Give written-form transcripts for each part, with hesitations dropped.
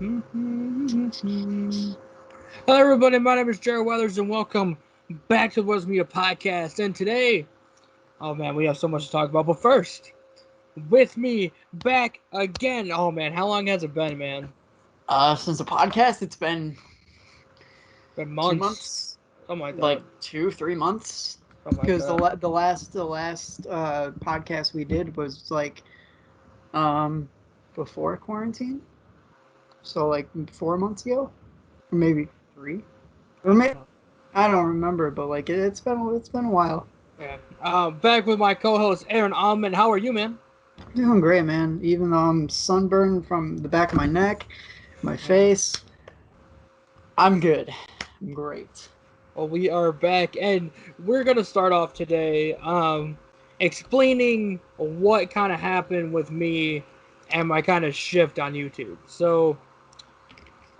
Hello, everybody. My name is Jared Weathers, and welcome back to the Was Media Podcast. And today, oh man, we have so much to talk about. But first, with me back again. Oh man, how long has it been, man? Since the podcast, it's been Been 2 months, months, something like like that. 2-3 months. Something like Because that. the last podcast we did was like before quarantine, so like 4 months ago, or maybe three, or maybe I don't remember, but like it's been a while. Yeah. Back with my co-host Aaron Alman. How are you, man? Doing great, man. Even though I'm sunburned from the back of my neck, my Yeah. face, I'm good. I'm great. Well, we are back, and we're gonna start off today, explaining what kind of happened with me and my kind of shift on YouTube. So,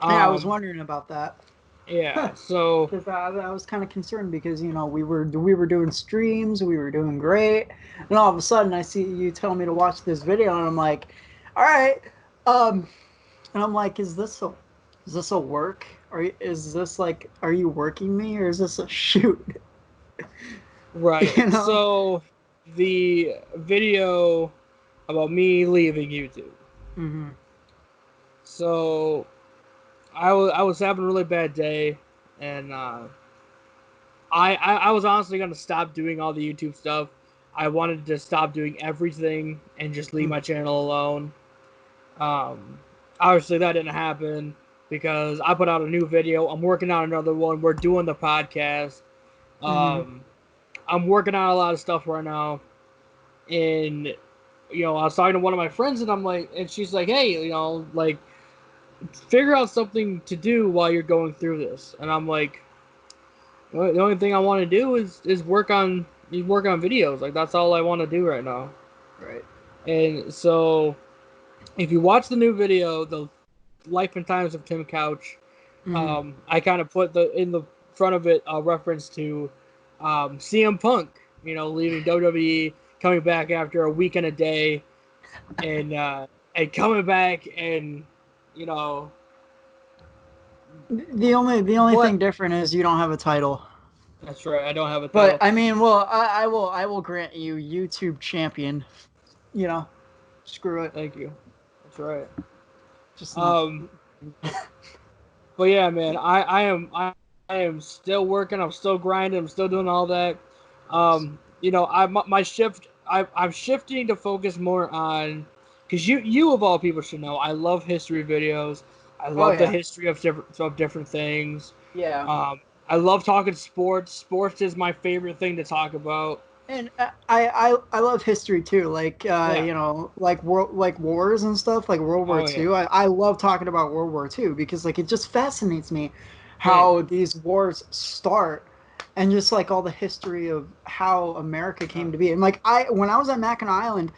Yeah, I was um, wondering about that. yeah. So, Because I was kind of concerned because we were doing streams, we were doing great, and all of a sudden I see you tell me to watch this video, and I'm like, all right, um, and I'm like, is this a work? Is this like, are you working me or is this a shoot? right. You know? So, the video about me leaving YouTube. Hmm. So, I was having a really bad day, and I was honestly gonna stop doing all the YouTube stuff. I wanted to stop doing everything and just leave my channel alone. Um, Obviously that didn't happen because I put out a new video. I'm working on another one. We're doing the podcast. Hmm. Um, I'm working on a lot of stuff right now, and I was talking to one of my friends, and I'm like, and she's like, hey, like, figure out something to do while you're going through this, and I'm like, well, the only thing I want to do is work on videos. Like that's all I want to do right now. Right. And so, if you watch the new video, the Life and Times of Tim Couch, Hmm. I kind of put in the front of it a reference to CM Punk, leaving WWE, coming back after a week and a day, and coming back and you know, The only but thing different is you don't have a title. that's right. I don't have a But title. I mean, well, I will grant you YouTube champion. You know, screw it. Thank you. That's right. Just not. Um, but yeah, man, I am still working. I'm still grinding. I'm still doing all that. My shift. I'm shifting to focus more on, because you of all people should know. I love history videos. I Oh love the yeah, history of different things. yeah. Um, I love talking sports. Sports is my favorite thing to talk about. And I love history too, like Yeah. like world like wars and stuff, like World War Oh yeah. Two. I love talking about World War Two because like it just fascinates me Same. how these wars start and just like all the history of how America Uh, came to be. And like I when I was at Mackinac Island,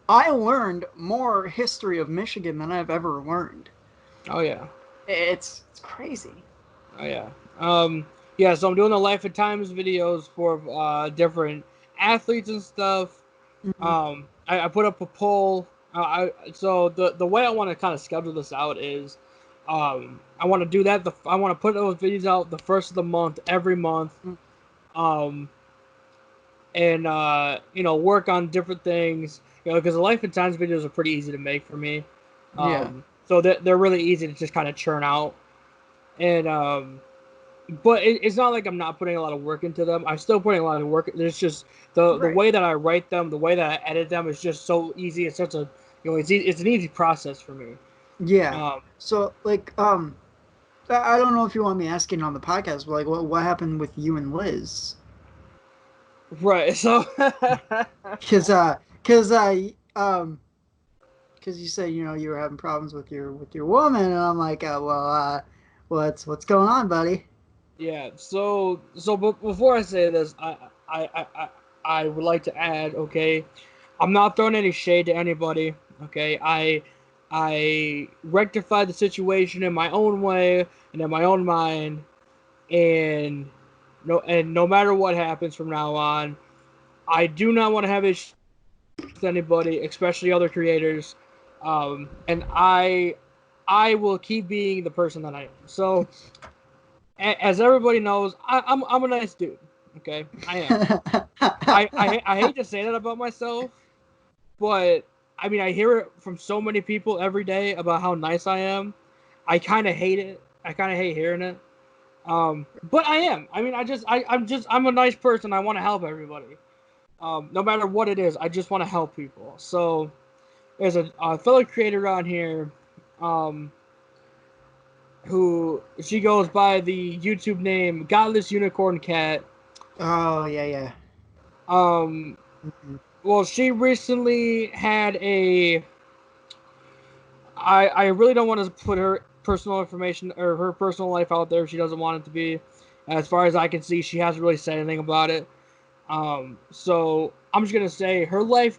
I learned more history of Michigan than I've ever learned. oh yeah. It's crazy. Oh yeah. Yeah, so I'm doing the life and times videos for different athletes and stuff. Hmm. I put up a poll. So the way I want to kind of schedule this out is, I want to do that. I want to put those videos out the first of the month every month. Um, and work on different things. Because the life and times videos are pretty easy to make for me. Yeah. So they're really easy to just kind of churn out. And but it's not like I'm not putting a lot of work into them. I'm still putting a lot of work. It's just the Right. way that I write them, the way that I edit them is just so easy. It's such a it's an easy process for me. Yeah. Um, So like I don't know if you want me asking on the podcast, but like, what happened with you and Liz? right. So Because because because you said you were having problems with your woman, and I'm like, what's going on, buddy? yeah. But before I say this, I I I I would like to add. Okay, I'm not throwing any shade to anybody. Okay, I rectified the situation in my own way and in my own mind, and no matter what happens from now on, I do not want to have issues with anybody, especially other creators. And I will keep being the person that I am. So, as everybody knows, I'm a nice dude. Okay, I am. I hate to say that about myself, but I mean I hear it from so many people every day about how nice I am. I kind of hate it. I kind of hate hearing it. But I am. I mean, I'm a nice person. I want to help everybody. No matter what it is, I just want to help people. So there's a fellow creator on here, um, who she goes by the YouTube name Godless Unicorn Cat. Oh yeah, yeah. Um, Mm-hmm. well, she recently had a. I really don't want to put her personal information or her personal life out there if she doesn't want it to be. As far as I can see, she hasn't really said anything about it. So I'm just gonna say her life,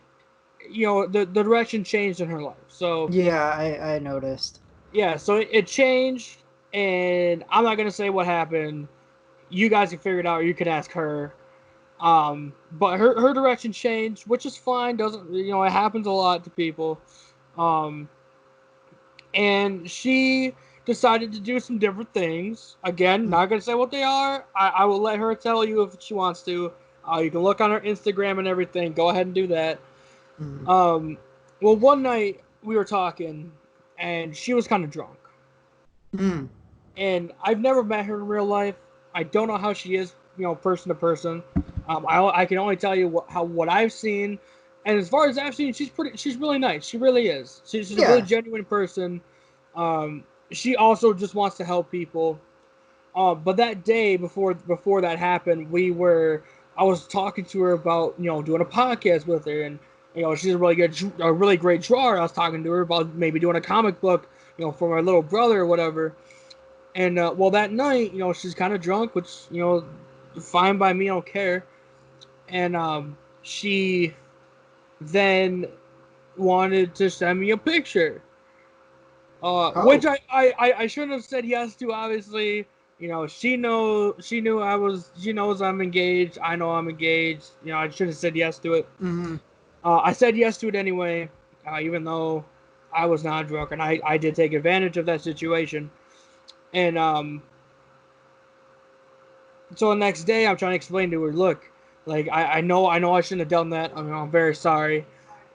the direction changed in her life. So Yeah, I noticed. yeah, so it changed, and I'm not gonna say what happened. You guys can figure it out. Or you can ask her. But her direction changed, which is fine. Doesn't it happens a lot to people. Um, and she decided to do some different things. Again, not gonna say what they are. I will let her tell you if she wants to. You can look on her Instagram and everything. Go ahead and do that. Mm-hmm. Well, one night we were talking, and she was kind of drunk. Mm. And I've never met her in real life. I don't know how she is, person to person. I can only tell you what I've seen, and as far as I've seen, she's really nice. She really is. She's a really Yeah. genuine person. She also just wants to help people. But that day before that happened, I was talking to her about doing a podcast with her, and she's a really great drawer. I was talking to her about maybe doing a comic book, for my little brother or whatever. And well, that night, she's kind of drunk, which fine by me, I don't care. And she then wanted to send me a picture, which Oh. I shouldn't have said yes to. Obviously, she knew she knows I'm engaged. I know I'm engaged. I should have said yes to it. Mm-hmm. I said yes to it anyway, even though I was not drunk, and I did take advantage of that situation. And so the next day, I'm trying to explain to her, look, like I know I shouldn't have done that. I mean, I'm very sorry.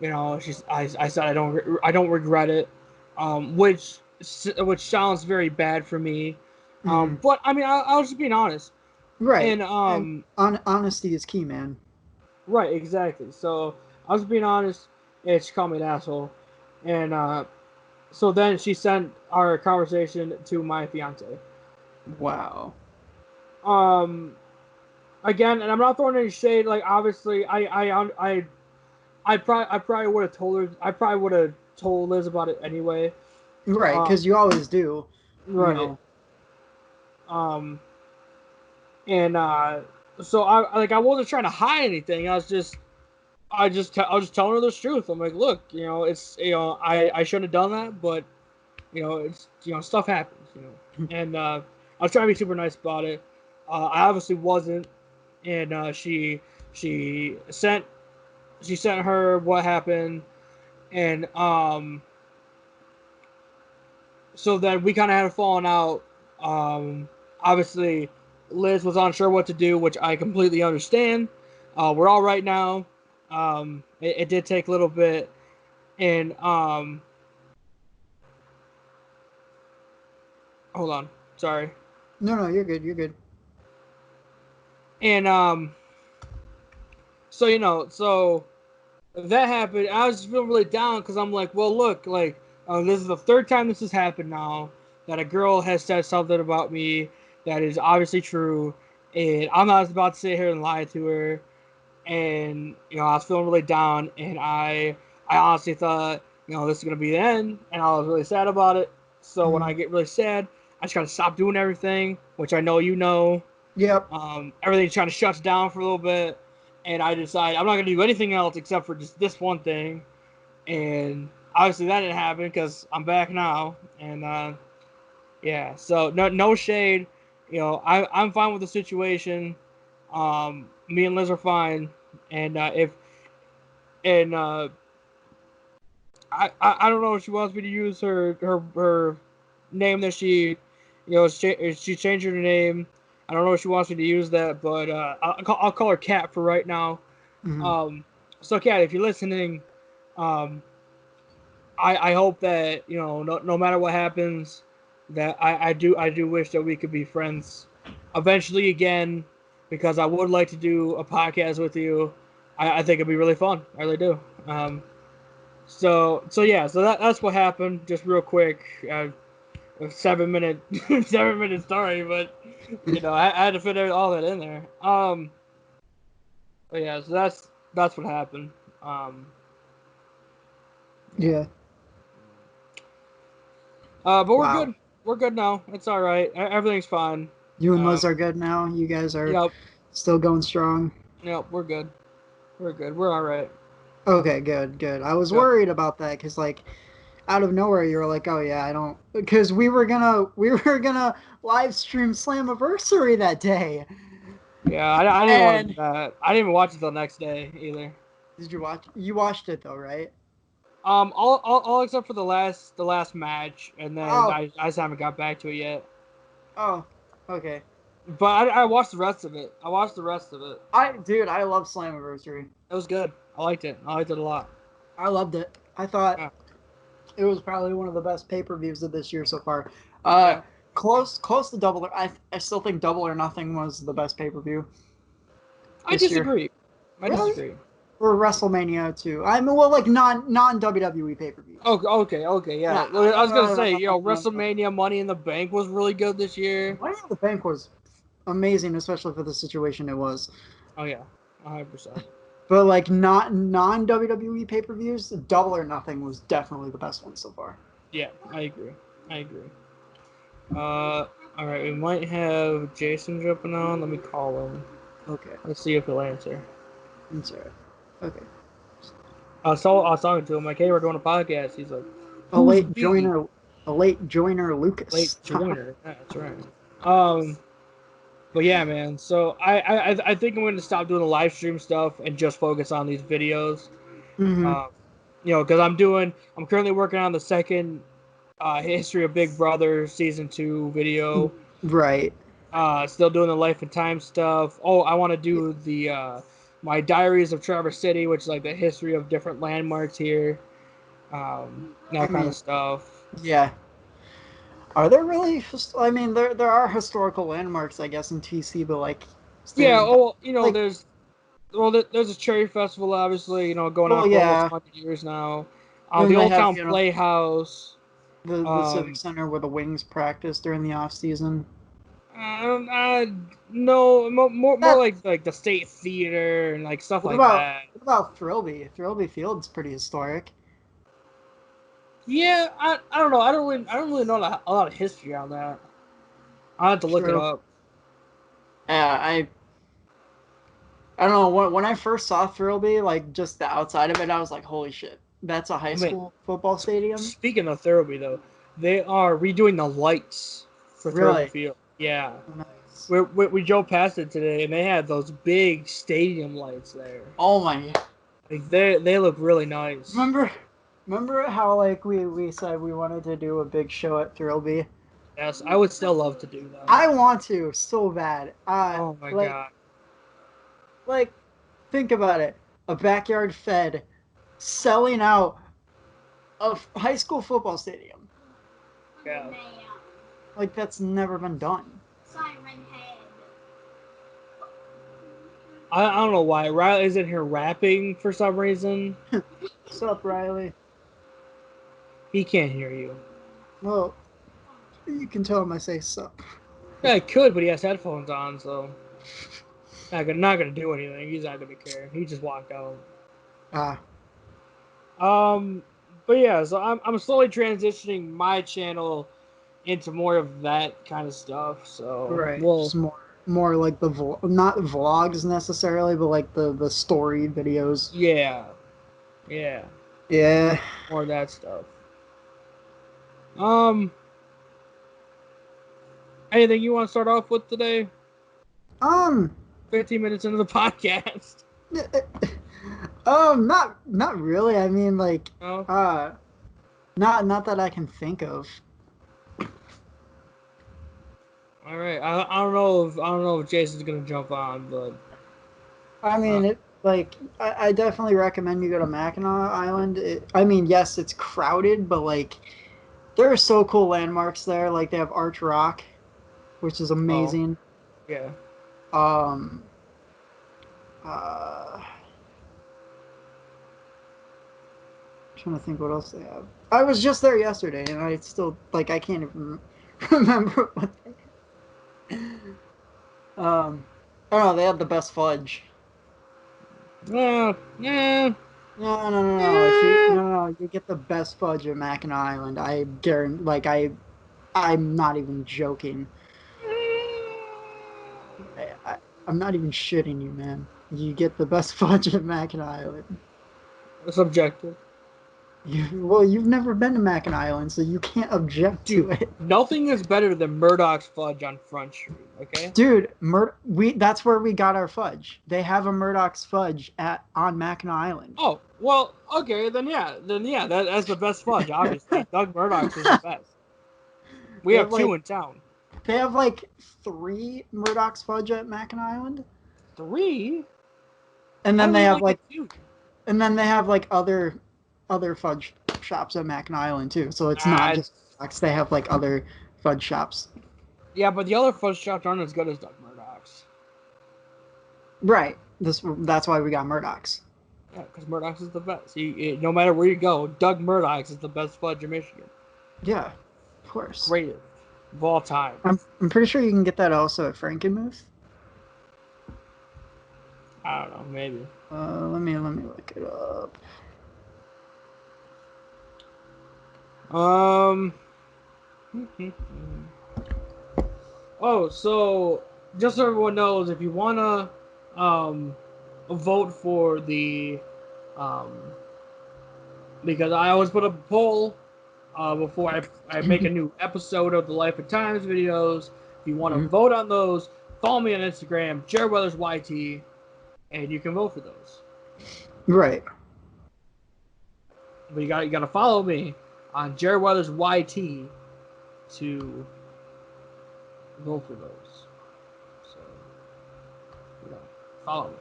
I said I don't regret it, which sounds very bad for me. Mm-hmm. But I mean, I was just being honest, Right. and And honesty is key, man. right, exactly. So I was being honest, and she called me an asshole, and so then she sent our conversation to my fiance. Wow. Um, Again, and I'm not throwing any shade. Like obviously, I probably would have told her. I probably would have told Liz about it anyway. Right, Um, because you always do. You right. know. Um, and so I wasn't trying to hide anything. I was just telling her the truth. I'm like, look, it's I shouldn't have done that, but it's stuff happens, and I was trying to be super nice about it. I obviously wasn't, and she sent she sent her what happened, and so then we kind of had a falling out. Obviously, Liz was unsure what to do, which I completely understand. We're all right now. It did take a little bit, and hold on, sorry, No, no, you're good. You're good. and so so that happened. I was feeling really down because I'm like, well, look, like this is the third time this has happened now that a girl has said something about me that is obviously true, and I'm not about to sit here and lie to her. And I was feeling really down, and I honestly thought this is gonna be the end, and I was really sad about it. So when Mm. I get really sad, I just gotta stop doing everything, which I know you know. Yep. Everything kind of shuts down for a little bit, and I decide I'm not gonna do anything else except for just this one thing. And obviously that didn't happen because I'm back now, and yeah. So no shade, I'm fine with the situation. Me and Liz are fine, and if and I don't know if she wants me to use her name that she, she changed her name. I don't know if she wants me to use that, but I'll call her Kat for right now. Mhm. So Kat, if you're listening, um, I hope that no matter what happens, that I do wish that we could be friends eventually again, because I would like to do a podcast with you. I think it'd be really fun. I really do. So yeah, so that's what happened. Just real quick, a 7 minute 7 minute story, but I had to fit all that in there. But yeah, so that's what happened. Yeah. Yeah. But we're Wow. good. We're good now. It's all right. Everything's fine. You and Um, Liz are good now. You guys are yep, still going strong. yep. We're good. We're good. We're all right. Okay, good, good. I was Yep. worried about that because, like, out of nowhere, you were like, "Oh yeah, I don't," because we were gonna live stream Slammiversary that day. Yeah, I didn't want to do And that. I didn't even watch it the next day either. did you watch? You watched it though, right? All except for the last match, and then Oh, I just haven't got back to it yet. oh, okay. But I watched the rest of it. I watched the rest of it. Dude, I love Slammiversary. It was good. I liked it. I liked it a lot. I loved it. I thought Yeah. it was probably one of the best pay-per-views of this year so far. Uh, Yeah. close to Double. I still think Double or Nothing was the best pay-per-view I this year. disagree. I Really? disagree. Or WrestleMania too. I mean, well, like non WWE pay-per-views. Oh, okay, yeah. Yeah, Well, I was gonna say, no. WrestleMania Money in the Bank was really good this year. Money in the Bank was amazing, especially for the situation it was. Oh yeah, 100%. But like not non WWE pay-per-views, Double or Nothing was definitely the best one so far. Yeah, I agree. I agree. All right, we might have Jason jumping on. Let me call him. Okay, Let's see if he'll answer. I'm sorry. Okay, I was talking to him like, "Hey, we're doing a podcast." He's like, a "Who's late B?" joiner, a late joiner, Late Lucas. joiner. That's right. Um, but yeah, man. So I think I'm going to stop doing the live stream stuff and just focus on these videos. hmm Um, because I'm currently working on the second History of Big Brother season 2 video. Right. Still doing the life and time stuff. Oh, I want to do the my Diaries of Traverse City, which is like the history of different landmarks here. I That kind of mean, stuff. yeah. Are there really? I mean, there are historical landmarks, I guess, in TC, but like, Yeah. there's Oh, like, there's a Cherry Festival, obviously. Going on well, for almost yeah. 100 years now. Then The they Old have Town Playhouse. the civic Um, center where the Wings practice during the off season. uh, no, more That like the State Theater and like stuff what like about that. what about Thrilby? Thrilby Field's pretty historic. Yeah, I don't know. I don't really know a lot of history on that. I have to look it True. up. Yeah, I don't know when I first saw Thrilby, like just the outside of it, I was like, holy shit, that's a high I mean, school football stadium. speaking of Thurlby though, they are redoing the lights for Thurlby Really Field. Yeah, nice. we drove past it today, and they had those big stadium lights there. Oh my. Like they look really nice. Remember, remember how like we said we wanted to do a big show at Thrilby? Yes, I would still love to do that. I want to so bad. Oh my Like god. like think about it. A backyard fed selling out a high school football stadium. Yeah. Like that's never been done. I don't know why Riley's in here rapping for some reason. What's up, Riley? He can't hear you. Well, you can tell him I say sup. Yeah, I could, but he has headphones on, so not gonna do anything. He's not gonna care. He just walked out. Ah, Um, but yeah, so I'm slowly transitioning my channel into more of that kind of stuff. So right. we'll Just more like the not vlogs necessarily, but like the story videos. yeah, Yeah. more of that stuff. Um, anything you want to start off with today? Um. 15 minutes into the podcast. Not really. I mean, like, No? Not that I can think of. All right, I don't know if Jason's gonna jump on, but I uh, mean, I definitely recommend you go to Mackinac Island. I mean, yes, it's crowded, but like there are so cool landmarks there. Like they have Arch Rock, which is oh amazing. yeah. Um, uh, trying to think what else they have. I was just there yesterday, and I still like I can't even remember what. I don't know. They have the best fudge. Yeah. No. If you Yeah. no, you get the best fudge at Mackinac Island. I guarantee. I'm not even joking. I, I'm not even shitting you, man. You get the best fudge at Mackinac Island. Subjective. You've never been to Mackinac Island, so you can't object Dude, to it. nothing is better than Murdoch's fudge on Front Street, okay? Dude, that's where we got our fudge. They have a Murdoch's fudge at on Mackinac Island. Oh, well, okay, then yeah, that's the best fudge, obviously. Doug Murdoch's is the best. We They have have two like in town. they have like three Murdoch's fudge at Mackinac Island, Three? and How then do they we have only get like two? other fudge shops at Mackinac Island too. So it's not Ah, just Murdoch's. They have like other fudge shops. yeah, but the other fudge shops aren't as good as Doug Murdoch's. Right. That's why we got Murdoch's. Yeah, because Murdoch's is the best. No matter where you go, Doug Murdoch's is the best fudge in Michigan. Yeah, of course. Greatest of all time. I'm pretty sure you can get that also at Frankenmuth. I don't know, maybe. Let me look it up. Um. Oh, so just so everyone knows, if you wanna vote for the um because I always put up a poll before I make a new episode of the Life and Times videos. If you want to Mhm. vote on those, follow me on Instagram, Jared Weathers YT, and you can vote for those. Right. But you gotta follow me on Jared Weathers YT to vote for those. So follow me.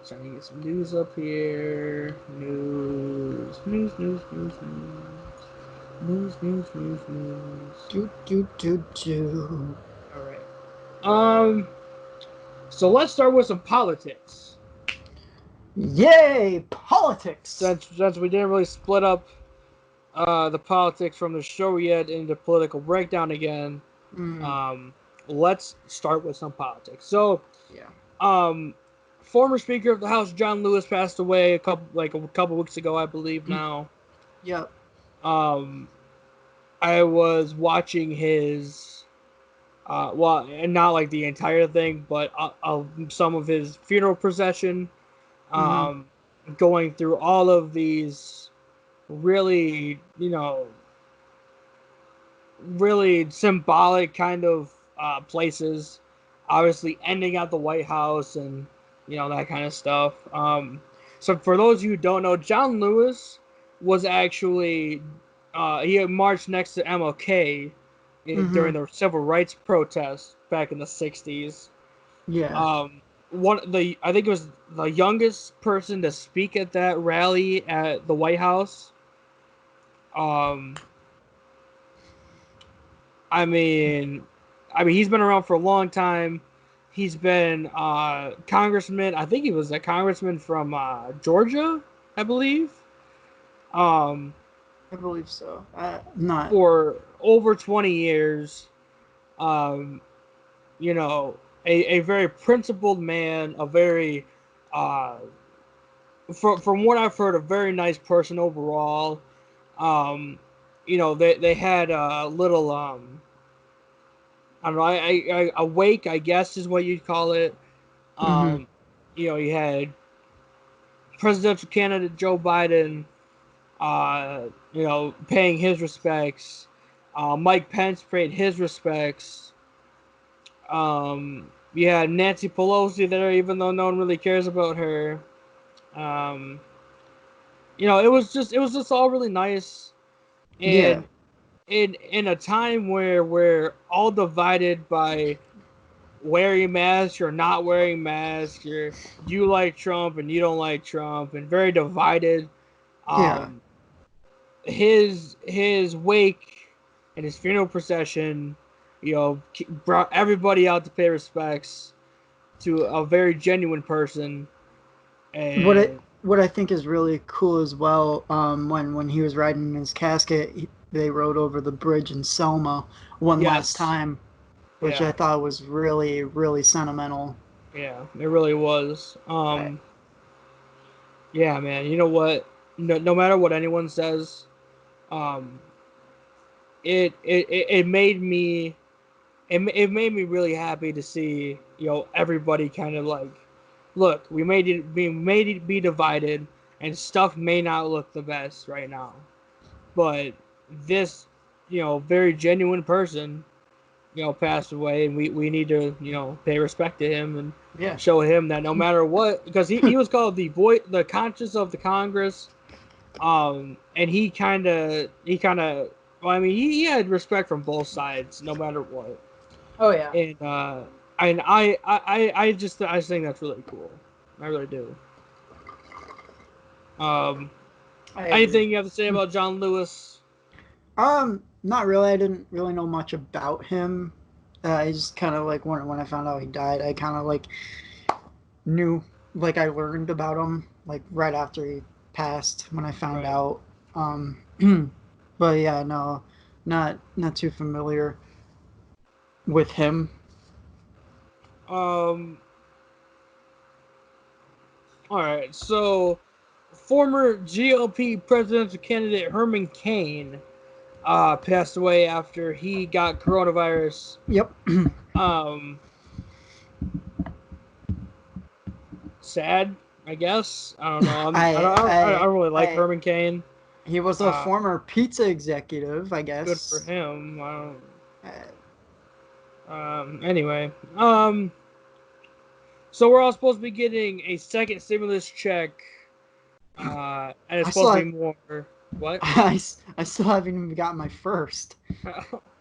Trying to get some news up here. News. Do. All right. So let's start with some politics. Yay, politics. Since we didn't really split up the politics from the show yet into political breakdown again, Mm, um, let's start with some politics. So, yeah. um, former Speaker of the House John Lewis passed away a couple weeks ago, I believe now. Yep. Um, I was watching his, well, not like the entire thing, but some of his funeral procession, Hmm. um, going through all of these really, really symbolic kind of places. Obviously, ending at the White House and that kind of stuff. So for those of you who don't know, John Lewis was actually he marched next to MLK Hmm. during the civil rights protests back in the '60s. Yeah. Um, I think it was the youngest person to speak at that rally at the White House. Um, I mean, he's been around for a long time. He's been congressman. I think he was a congressman from Georgia, I believe. Um, I believe so. Not. for over 20 years. Um, a very principled man, a very, uh, from what I've heard, a very nice person overall. Um, they had a little I don't know. A wake, I guess, is what you'd call it. Hmm. Um, you had presidential candidate Joe Biden, paying his respects. Mike Pence paid his respects. You had Nancy Pelosi there, even though no one really cares about her. Um, it was just all really nice, Yeah. and in a time where we're all divided by wearing masks or not wearing masks, you like Trump and you don't like Trump, and very divided. Yeah. Um, his wake and his funeral procession, brought everybody out to pay respects to a very genuine person, and What I think is really cool as well, when he was riding in his casket, they rode over the bridge in Selma one last yes, time, which I yeah, thought was really, really sentimental. yeah, it really was. Right. Yeah, man. You know what? No matter what anyone says, um, it made me it made me really happy to see everybody kind of like, look, we made it be divided, and stuff may not look the best right now, but this very genuine person passed away, and we need to pay respect to him and Yeah. show him that no matter what, because he was called the conscience of the Congress. And he kind of well, I mean, he had respect from both sides no matter what. Oh yeah. And I just think that's really cool. I really do. Um, I agree. anything you have to say about John Lewis? Not really. I didn't really know much about him. I just kind of like when I found out he died, I kind of like knew, like I learned about him like right after he passed when I found Right. out. Um, but yeah, no, not too familiar with him. Um. All right. So, former GOP presidential candidate Herman Cain passed away after he got coronavirus. Yep. Um. Sad, I guess. I don't know. I don't really like I Herman Cain. He was a Uh, former pizza executive, I good for guess. him. I don't. Uh, Anyway. So we're all supposed to be getting a second stimulus check. And it's I still supposed to be have, more. What? I still haven't even got my first.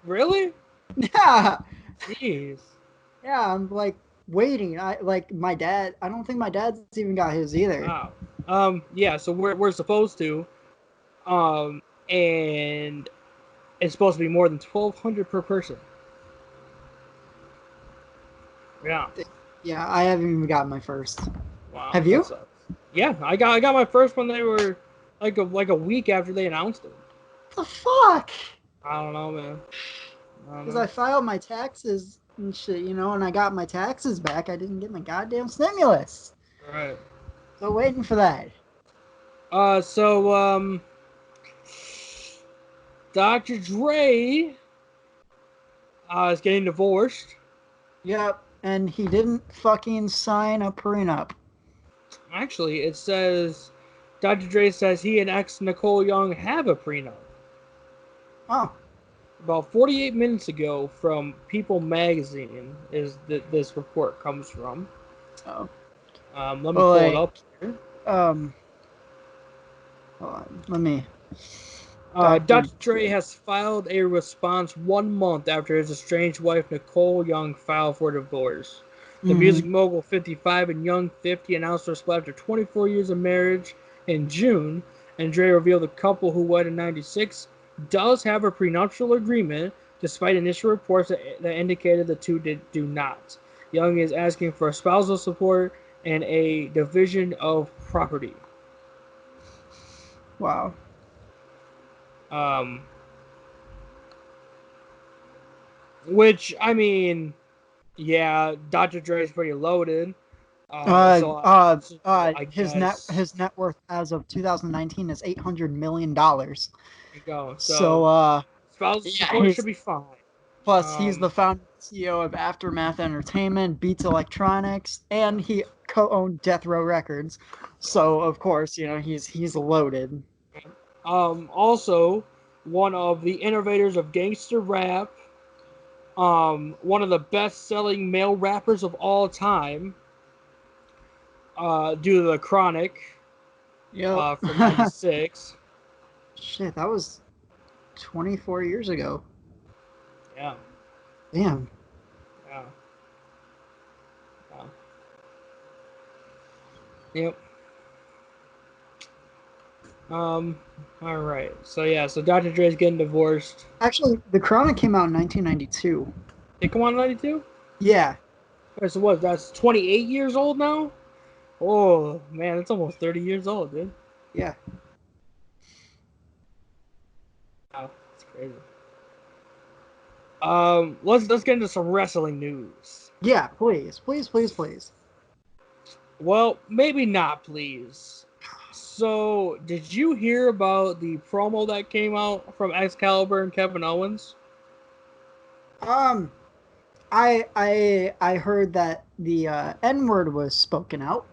Really? Yeah, Jeez. yeah. I'm like waiting. I like my dad. I don't think my dad's even got his either. Wow. Yeah. So we're supposed to. And it's supposed to be more than 1,200 per person. Yeah. Yeah, I haven't even got my first. Wow. Have That you? sucks. Yeah, I got my first when they were like a week after they announced it. The fuck? I don't know, man. I don't Because know. I filed my taxes and shit, and I got my taxes back. I didn't get my goddamn stimulus. Right. So waiting for that. So Dr. Dre is getting divorced. Yep. And he didn't fucking sign a prenup. Actually, it says Dr. Dre says he and ex Nicole Young have a prenup. Oh. About 48 minutes ago, from People Magazine, is that this report comes from. Oh. Let me Well, pull it like, up here. um, hold on. Let me. Dr. Dr. Dre has filed a response 1 month after his estranged wife Nicole Young filed for divorce. The Mm-hmm. music mogul, 55, and Young, 50, announced their split after 24 years of marriage in June, and Dre revealed the couple, who wed in '96, does have a prenuptial agreement, despite initial reports that indicated the two do not. Young is asking for spousal support and a division of property. Wow. Um, which, I mean, yeah, Dr. Dre is pretty loaded. So I guess His net worth as of 2019 is $800 million. there you go. So, So spousal yeah, support should be fine. he's the Um, founder and CEO of Aftermath Entertainment, Beats Electronics, and he co-owned Death Row Records. So, of course, he's loaded. also one of the innovators of gangster rap, one of the best-selling male rappers of all time, due to the Chronic. Yep. from '96. Shit, that was 24 years ago. Yeah, Damn. yeah, yeah. Yep. All right. So yeah. So Dr. Dre's getting divorced. Actually, The Corona came out in 1992. Did it come out in '92? Yeah. Wait, so what? That's 28 years old now. Oh man, that's almost 30 years old, dude. Yeah. Wow, that's crazy. Let's get into some wrestling news. Yeah, please. Please, please, please. Well, maybe not, please. So, did you hear about the promo that came out from Excalibur and Kevin Owens? Um, I heard that the N word was spoken out.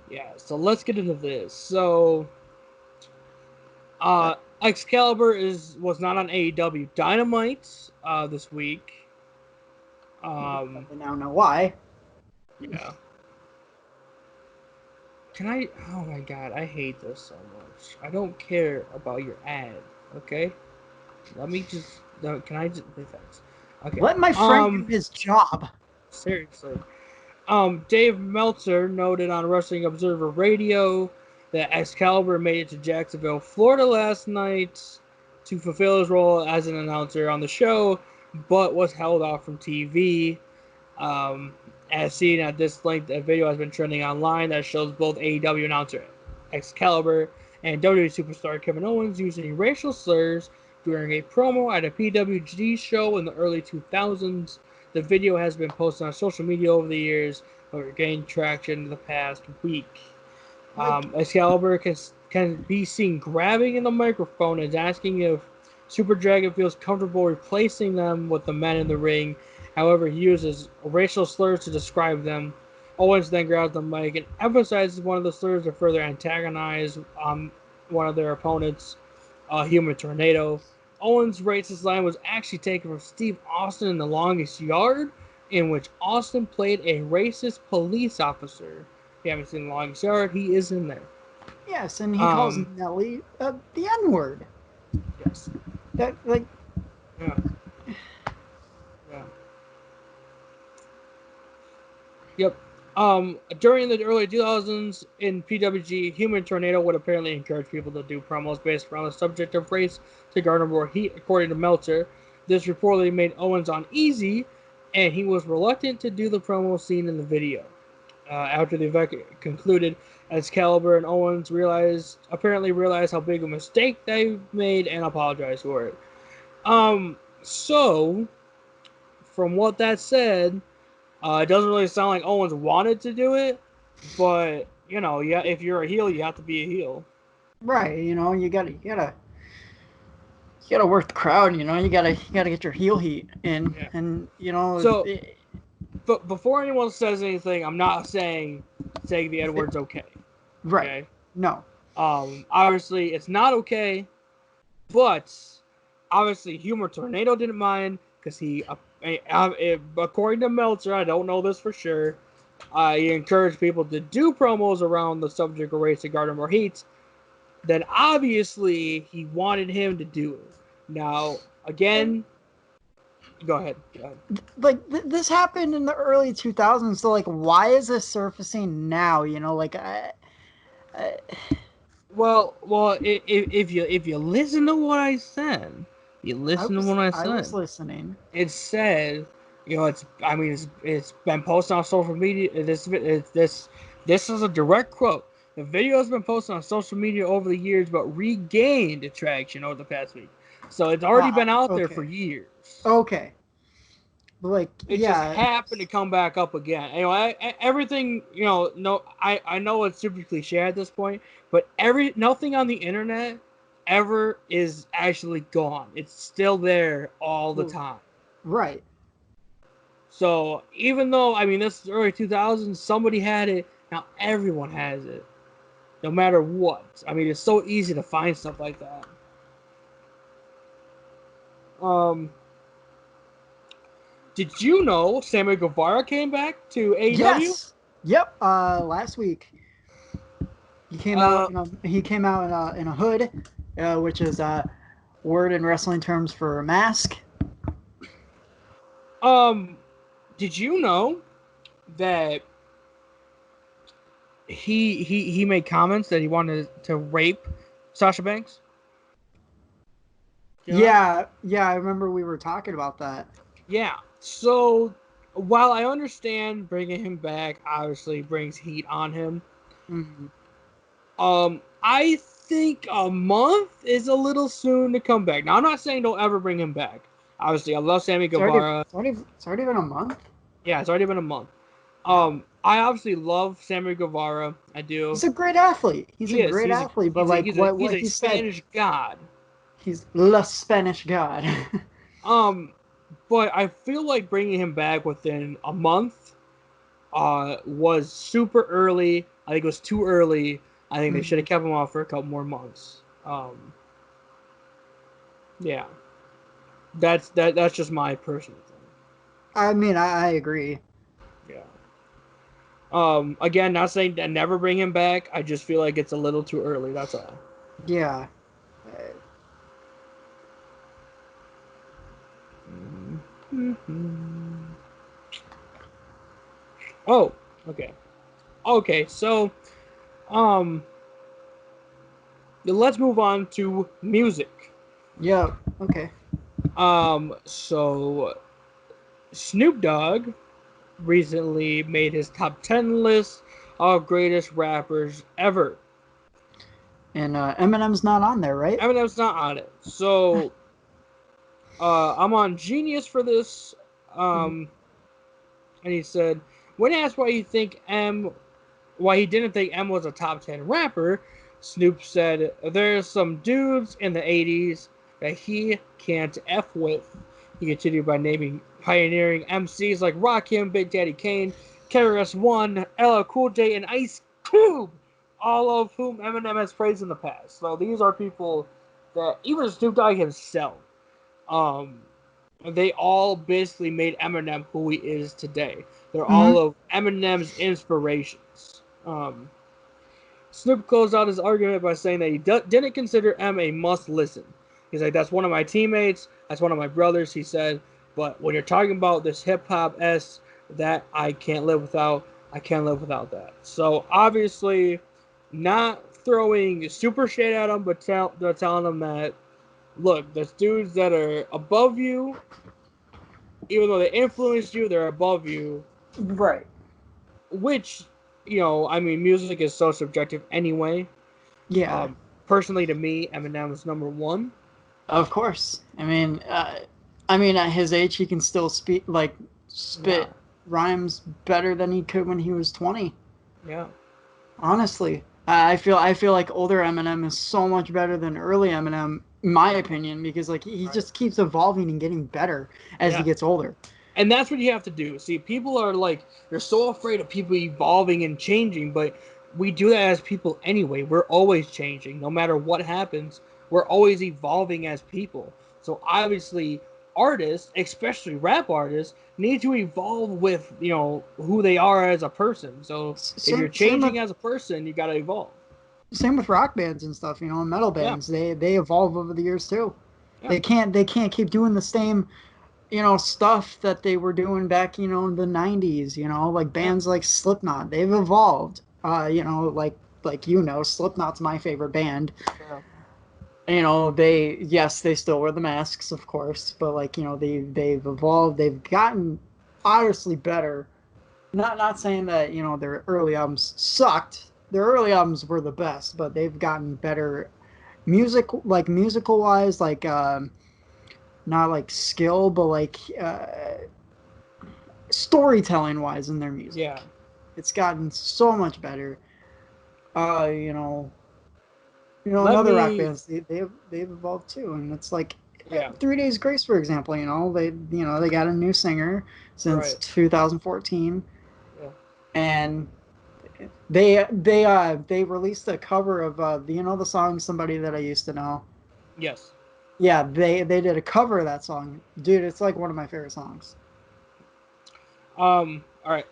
Yeah, so let's get into this. So, Uh, Excalibur was not on AEW Dynamite this week. Um, I now know why. yeah. Can I? Oh my god, I hate this so much. I don't care about your ad. Okay, let me just. No, can I just? Thanks. Okay. Let my friend do his job. Seriously. Dave Meltzer noted on Wrestling Observer Radio that Excalibur made it to Jacksonville, Florida last night to fulfill his role as an announcer on the show, but was held off from TV. Um, as seen at this link, a video has been trending online that shows both AEW announcer Excalibur and WWE superstar Kevin Owens using racial slurs during a promo at a PWG show in the early 2000s. The video has been posted on social media over the years, but gained traction in the past week. Like, Excalibur can be seen grabbing in the microphone and asking if Super Dragon feels comfortable replacing them with the men in the ring. However, he uses racial slurs to describe them. Owens then grabs the mic and emphasizes one of the slurs to further antagonize one of their opponents, Human Tornado. Owens' racist line was actually taken from Steve Austin in The Longest Yard, in which Austin played a racist police officer. If you haven't seen The Longest Yard, he is in there. yes, and he calls Um, Nelly the N word. yes. That like Yeah. Yeah. Yep. During the early 2000s in PWG, Human Tornado would apparently encourage people to do promos based around the subject of race to garner more heat, according to Meltzer. This reportedly made Owens uneasy, and he was reluctant to do the promo seen in the video. After the event concluded, Excalibur and Owens apparently realized how big a mistake they made and apologized for it. So from what that said, it doesn't really sound like Owens wanted to do it, but you know, yeah, if you're a heel, you have to be a heel. right, you gotta work the crowd. You gotta get your heel heat in, Yeah. and So, but before anyone says anything, I'm not saying the N word's okay. right. Okay. No, Obviously, it's not okay, but obviously, Humor Tornado didn't mind because according to Meltzer, I don't know this for sure. He encouraged people to do promos around the subject of race to garner more heat. Then obviously he wanted him to do it. Now, and again, go ahead. Go ahead. like this happened in the early 2000s. So like, why is this surfacing now? I, Well, if you listen to what I said, I was listening. it said, it's been posted on social media. This is a direct quote. The video has been posted on social media over the years, but regained traction over the past week. So it's already been out there for Okay, years. okay, but like, It just yeah, happened to come back up again. Everything, no, I know it's super cliche at this point, but nothing on the internet ever is actually gone. It's still there all the time. right. So even though, this is early 2000s, somebody had it. Now everyone has it, no matter what. It's so easy to find stuff like that. Um, did you know Sammy Guevara came back to AEW? Yes. Yep. Last week. He came Uh, out in a hood, which is a word in wrestling terms for mask. um, did you know that he made comments that he wanted to rape Sasha Banks? You know that? Yeah, yeah, I remember we were talking about that. Yeah. So while I understand bringing him back obviously brings heat on him, Mm. I think a month is a little soon to come back. Now I'm not saying don't ever bring him back. Obviously, I love Sammy Guevara. It's already been a month. Yeah, it's already been a month. Wow. I obviously love Sammy Guevara. I do. He's a great athlete. He's a He is. great athlete, but like He's what a he said, Spanish god. he's the Spanish god. Um, but I feel like bringing him back within a month was super early. I think it was too early. I think they should have Mhm. kept him off for a couple more months. Yeah, that's just my personal thing. I mean, I agree. Yeah. Again, not saying that never bring him back. I just feel like it's a little too early. That's all. Yeah. Mm-hmm. Oh, okay. Okay, so um, let's move on to music. Yeah. Okay. So Snoop Dogg recently made his top 10 list of greatest rappers ever. And Eminem's not on there, right? Eminem's not on it. So I'm on Genius for this. Mhm. Um, and he said, when asked why he didn't think M was a top 10 rapper, Snoop said, there's some dudes in the 80s that he can't F with. He continued by naming pioneering MCs like Rakim, Big Daddy Kane, KRS-One, LL Cool J, and Ice Cube, all of whom Eminem has praised in the past. So these are people that even Snoop Dogg himself, um, they all basically made Eminem who he is today. They're all Mhm. of Eminem's inspirations. Snoop closed out his argument by saying that he didn't consider M a must listen. He's like, that's one of my teammates, that's one of my brothers, he said. But when you're talking about this hip hop S, that I can't live without, I can't live without that. So obviously, not throwing super shade at him, but telling him that, look, there's dudes that are above you, even though they influenced you, they're above you, Right. which, I mean, music is so subjective anyway. Yeah. Um, Personally, to me, Eminem was number one. Of course. I mean, at his age, he can still Yeah, spit rhymes better than he could when he was 20. yeah, Honestly, I feel like older Eminem is so much better than early Eminem, in my opinion, because like he right. just keeps evolving and getting better as he Yeah. gets older. And that's what you have to do. See, people are like, they're so afraid of people evolving and changing, but we do that as people anyway. We're always changing. No matter what happens, we're always evolving as people. So obviously, artists, especially rap artists, need to evolve with, who they are as a person. So if you're Same changing as a person, you got to evolve. with rock bands and stuff, and metal Yeah. bands. They evolve over the years too. Yeah. They can't keep doing the same stuff that they were doing back, in the 90s, like Yeah. bands like Slipknot. They've evolved. Like Slipknot's my favorite band. Yeah. They still wear the masks, of course, but like, they've evolved. They've gotten honestly better. Not saying that, their early albums sucked. Their early albums were the best, but they've gotten better musical wise, like not like skill, but like storytelling wise in their Yeah. music. It's gotten so much better. Uh, you know, and Let other rock me. bands they've evolved too, and it's like Yeah. 3 Days Grace, for example. They got a new singer since Right. 2014, Yeah. and they released a cover of the song "Somebody That I Used to Know." Yes. Yeah, they did a cover of that song, dude. It's like one of my favorite songs. All right.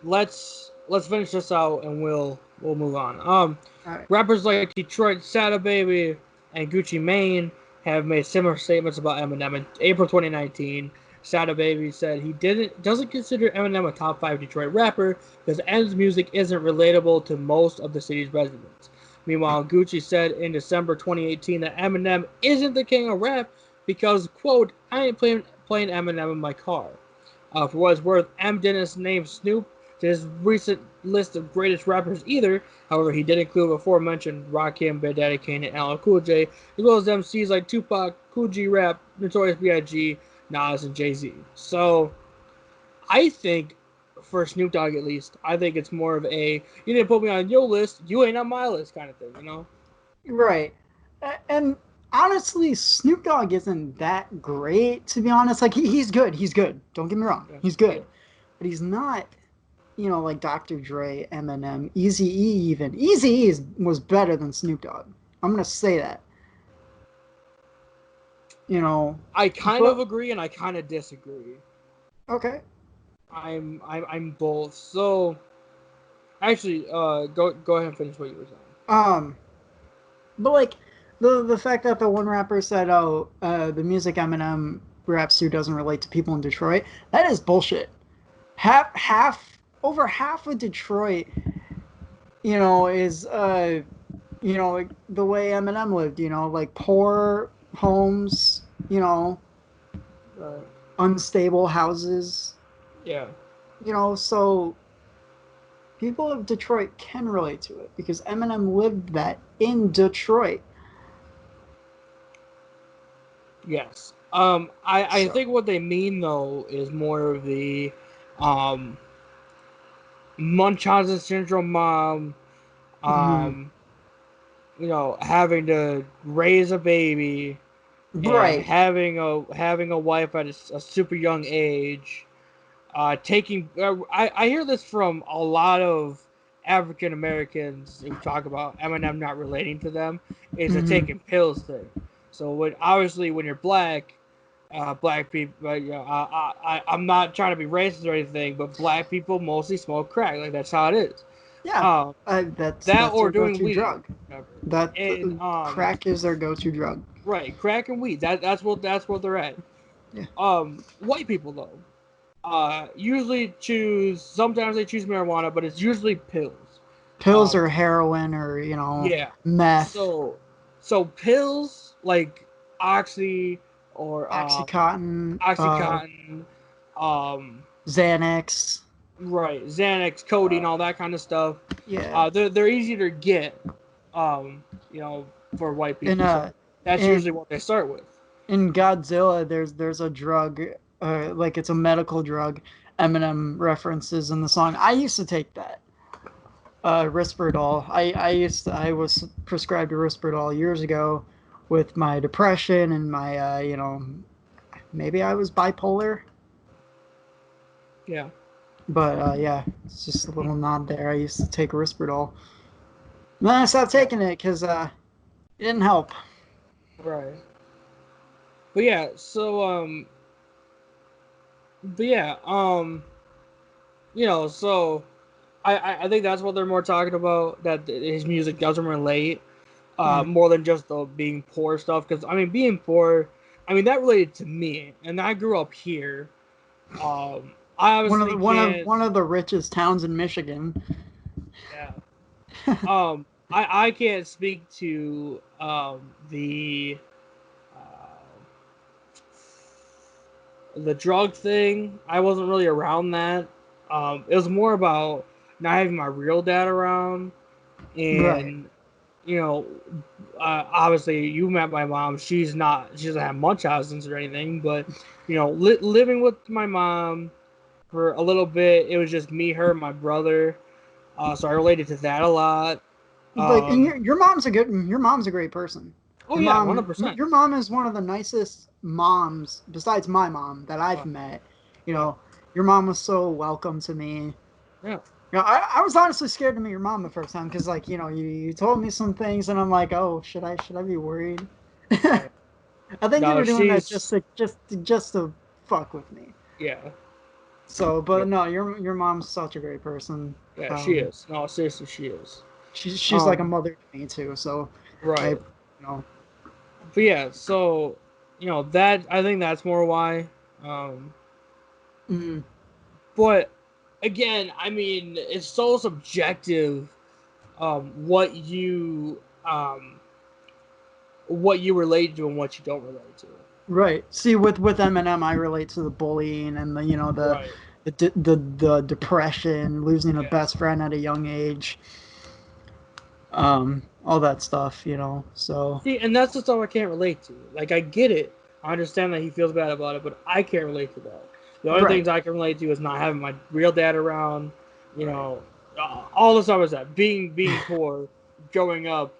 let's finish this out and we'll move on. All right. Rappers like Detroit Sada Baby and Gucci Mane have made similar statements about Eminem. In April 2019, Sada Baby said he doesn't consider Eminem a top 5 Detroit rapper because Eminem's music isn't relatable to most of the city's residents. Meanwhile, Gucci said in December 2018 that Eminem isn't the king of rap because, quote, I ain't playing Eminem in my car. For what it's worth, M didn't name Snoop to his recent list of greatest rappers either. However, he did include aforementioned Rakim, Big Daddy Kane, and LL Cool J, as well as MCs like Tupac, Cool G Rap, Notorious B.I.G., Nas, and Jay-Z. So, I think, for Snoop Dogg at least, I think it's more of a, you didn't put me on your list, you ain't on my list kind of thing, you know? Right. And honestly, Snoop Dogg isn't that great, to be honest. Like, he's good. He's good. Don't get me wrong. Yeah. He's good. But he's not, like Dr. Dre, Eminem, Eazy-E even. Eazy-E was better than Snoop Dogg. I'm going to say that. I kind of agree and I kind of disagree. Okay. I'm both. So, actually, go ahead and finish what you were saying. But like the fact that the one rapper said, "Oh, the music Eminem raps to doesn't relate to people in Detroit," that is bullshit. Over half of Detroit, is like the way Eminem lived. Like poor homes, Right. unstable houses. Yeah. So people of Detroit can relate to it because Eminem lived that in Detroit. Yes. I think what they mean though is more of the um Munchausen syndrome mom having to raise a baby and Right. having a wife at a super young age. I hear this from a lot of African Americans who talk about Eminem not relating to them is a taking pills thing. So when you're black, black people, I'm not trying to be racist or anything, but black people mostly smoke crack. Like that's how it is. Yeah. That's That or their doing go-to weed. drug. That And crack is their go-to drug. right, crack and weed. That's what they're at. Yeah. White people though, usually choose. Sometimes they choose marijuana, but it's usually pills. Pills or heroin or Yeah. meth. So pills like oxy or Oxycontin, oxycontin, um, Xanax. right, Xanax, codeine, all that kind of stuff. Yeah. They're easy to get. For white In people, so that's in usually what they start with. in Godzilla, there's a drug, like it's a medical drug. Eminem references in the song. I used to take that. Risperdal. I was prescribed a Risperdal years ago with my depression and my maybe I was bipolar. Yeah. But yeah, it's just a little nod there. I used to take Risperdal. And then I stopped taking it because it didn't help. Right. But yeah, so I think that's what they're more talking about, that his music doesn't relate more than just the being poor stuff. Because I mean, being poor, I mean that related to me, and I grew up here. I obviously can't. One of the richest towns in Michigan. Yeah. I can't speak to the drug thing. I wasn't really around that. It was more about not having my real dad around, Right. and obviously you met my mom. She doesn't have Munchausen's or anything, but living with my mom for a little bit, it was just me, her, my brother. So I related to that a lot. Like, and your mom's a great person. Oh yeah, 100%. Your mom is one of the nicest moms besides my mom that I've met. Your mom was so welcome to me. Yeah. I was honestly scared to meet your mom the first time because, like, you told me some things, and I'm like, oh, should I be worried? I think you No, were doing that she's just to fuck with me. yeah. So, Yeah, but no, your mom's such a great person. yeah, she Um, is. No, seriously, she is. she's like a Um, mother to me too. So, I, right. you know, But yeah, so that I think that's more why. Um, mm, but again, I mean, it's so subjective. What you relate to and what you don't relate to. right. See, with Eminem, I relate to the bullying and the Right. the depression, losing a Yeah. best friend at a young age, all that stuff. So See, and that's the stuff I can't relate to. Like, I get it. I understand that he feels bad about it, but I can't relate to that. The only right, things I can relate to is not having my real dad around. You right. know, all the stuff is that being poor, growing up,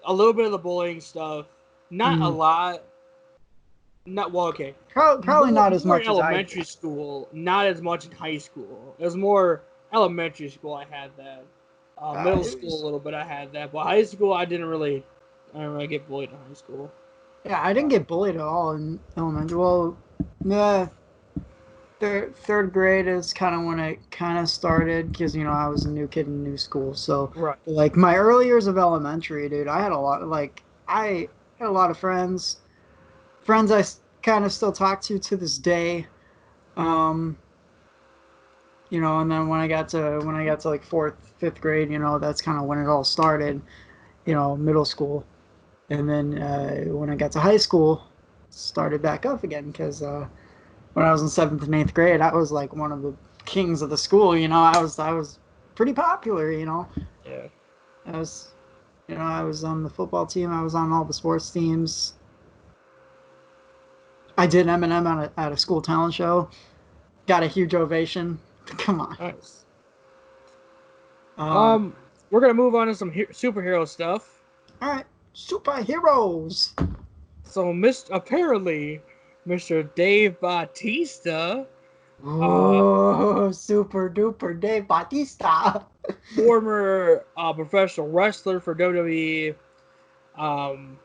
a little bit of the bullying stuff, not a Mm. lot. Not well, okay. Probably More not as more in much as I elementary did. school, not as much in high school. It was more elementary school. I had that. Middle It school a was, little bit. I had that, but high school I didn't really get bullied in high school. yeah, I didn't get bullied at all in elementary. Well, yeah, third grade is kind of when it kind of started because I was a new kid in new school. So Right. like my early years of elementary, dude, I had a lot. Like I had a lot of friends I kind of still talk to this day. Um, and then when I got to like fourth, fifth grade, that's kind of when it all started. Middle school, and then when I got to high school, started back up again because when I was in seventh and eighth grade, I was like one of the kings of the school. I was pretty popular. Yeah. I was I was on the football team. I was on all the sports teams. I did Eminem at a school talent show. Got a huge ovation. Come on. Nice. Uh, We're gonna move on to some superhero stuff. all right, superheroes. So, Mr. Dave Bautista, uh, Oh, super duper Dave Bautista. former professional wrestler for WWE, um,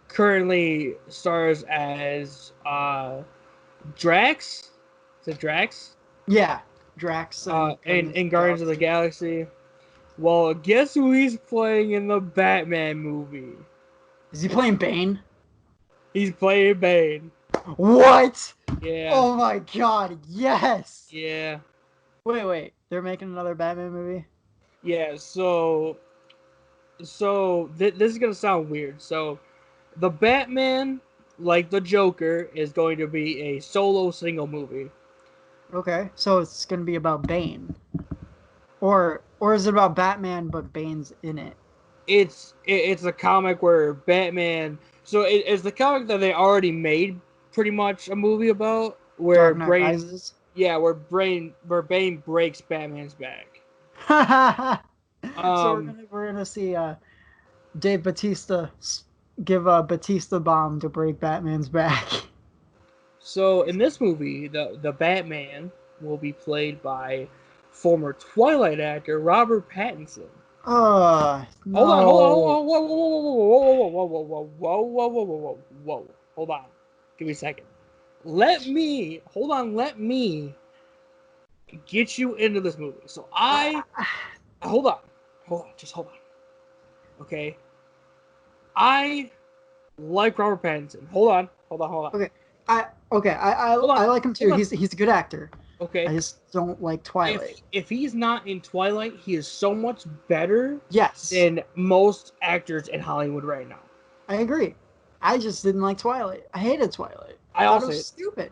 currently stars as Drax. Is it Drax? Yeah, Drax and Guardians In of the Guardians of the Galaxy. Galaxy. Well, guess who he's playing in the Batman movie? Is he playing Bane? He's playing Bane. What? Yeah, Oh my god, yes! yeah, Wait. They're making another Batman movie? yeah. So this is gonna sound weird. So the Batman, like the Joker, is going to be a solo single movie. Okay, so it's gonna be about Bane. Or is it about Batman but Bane's in it? It's a comic where Batman. So it's the comic that they already made pretty much a movie about where Dark Knight Brain, Rises? yeah, where Bane breaks Batman's back. So we're Um, gonna we're gonna see Dave Batista give a Batista bomb to break Batman's back. so in this movie, the Batman will be played by former Twilight actor Robert Pattinson. No. Whoa. Hold on. Give me a second. Let me get you into this movie. So hold on. Just hold on. Okay. I like Robert Pattinson. Hold on. Okay. I like him too. Hold on. He's a good actor. I Okay. just don't like If Twilight. if he's not in Twilight, he is so much better Yes, than most actors in Hollywood right now. I agree. I just didn't like Twilight. I hated Twilight. I I thought it also was stupid.